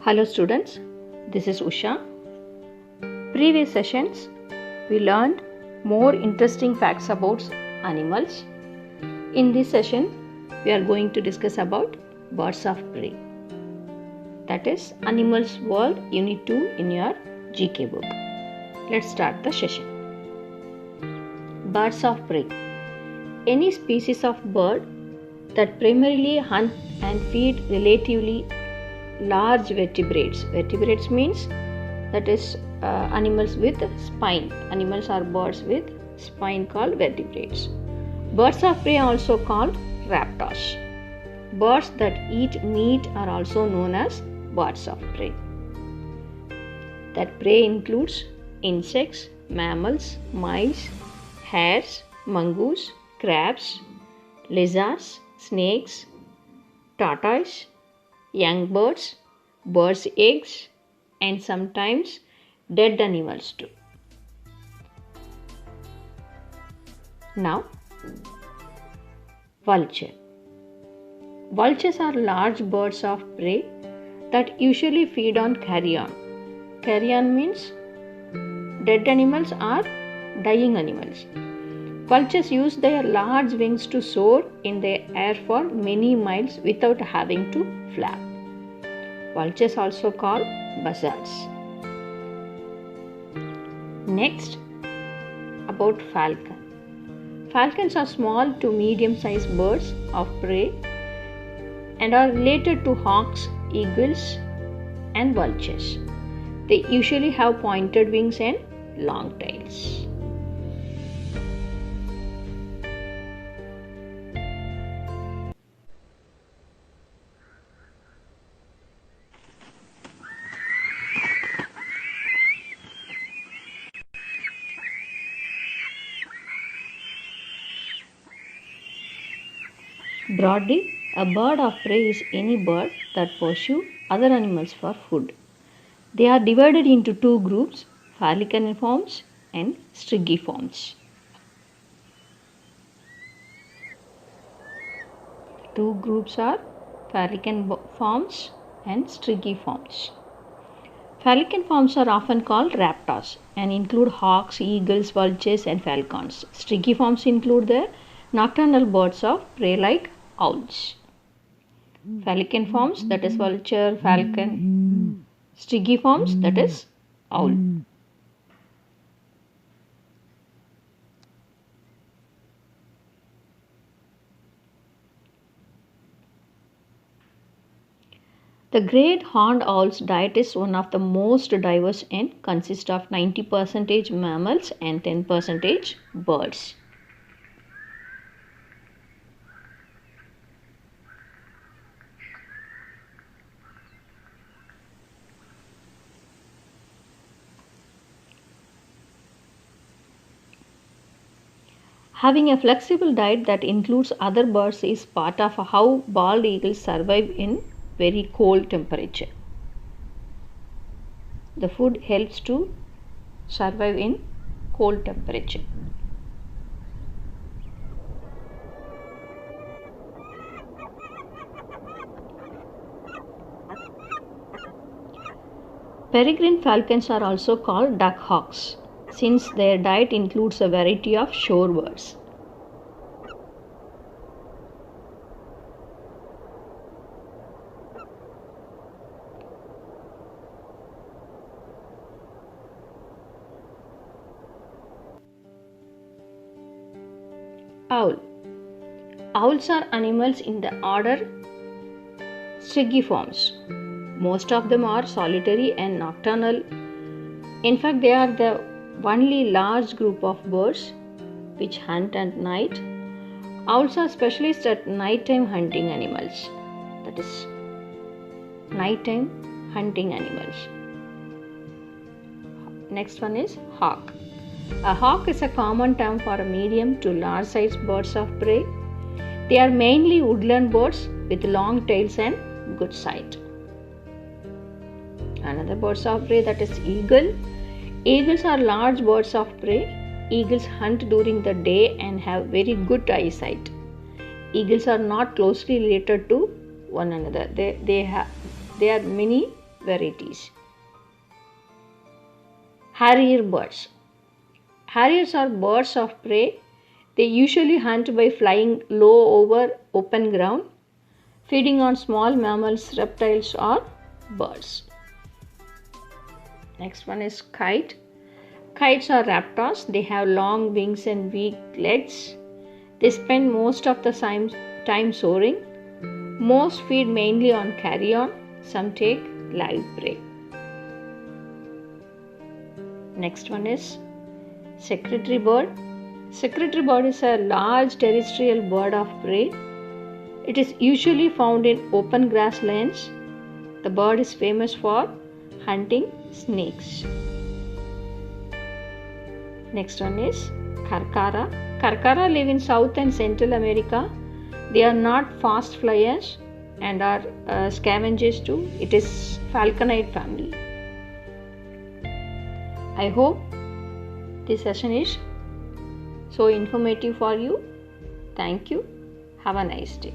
Hello students, this is Usha. Previous sessions we learned more interesting facts about animals. In this session we are going to discuss about birds of prey. That is Animals World Unit 2 in your GK book. Let's start the session. Birds of prey. Any species of bird that primarily hunt and feed relatively large vertebrates. Vertebrates means that is animals with spine. Animals are birds with spine called vertebrates. Birds of prey are also called raptors. Birds that eat meat are also known as birds of prey. That prey includes insects, mammals, mice, hares, mongoose, crabs, lizards, snakes, tortoise, young birds, birds' eggs, and sometimes dead animals too. Now, vulture. Vultures are large birds of prey that usually feed on carrion. Carrion means dead animals or dying animals. Vultures use their large wings to soar in the air for many miles without having to flap. Vultures also called buzzards. Next, about falcon. Falcons are small to medium-sized birds of prey and are related to hawks, eagles, and vultures. They usually have pointed wings and long tails. Broadly, a bird of prey is any bird that pursues other animals for food. They are divided into two groups, falciforms and strigiforms. Two groups are falciforms and strigiforms. Falciforms are often called raptors and include hawks, eagles, vultures and falcons. Strigiforms include the nocturnal birds of prey like owls. Falciforms, that is vulture, falcon. Strigiforms, that is owl. The great horned owl's diet is one of the most diverse and consists of 90% mammals and 10% birds. Having a flexible diet that includes other birds is part of how bald eagles survive in very cold temperature. The food helps to survive in cold temperature. Peregrine falcons are also called duck hawks, since their diet includes a variety of shorebirds. Owl. Owls are animals in the order Strigiforms. Most of them are solitary and nocturnal. In fact, they are the only large group of birds which hunt at night. Owls are specialists at nighttime hunting animals. That is, nighttime hunting animals. Next one is hawk. A hawk is a common term for a medium to large sized birds of prey. They are mainly woodland birds with long tails and good sight. Another birds of prey, that is eagle. Eagles are large birds of prey. Eagles hunt during the day and have very good eyesight. Eagles are not closely related to one another. They are many varieties. Harrier birds. Harriers are birds of prey. They usually hunt by flying low over open ground, feeding on small mammals, reptiles, or birds. Next one is kite. Kites are raptors. They have long wings and weak legs. They spend most of the time soaring. Most feed mainly on carrion. Some take live prey. Next one is secretary bird. Secretary bird is a large terrestrial bird of prey. It is usually found in open grasslands. The bird is famous for hunting snakes. Next one is Carcara. Carcara live in South and Central America. They are not fast flyers and are scavengers too. It is falconid family. I hope this session is so informative for you. Thank you. Have a nice day.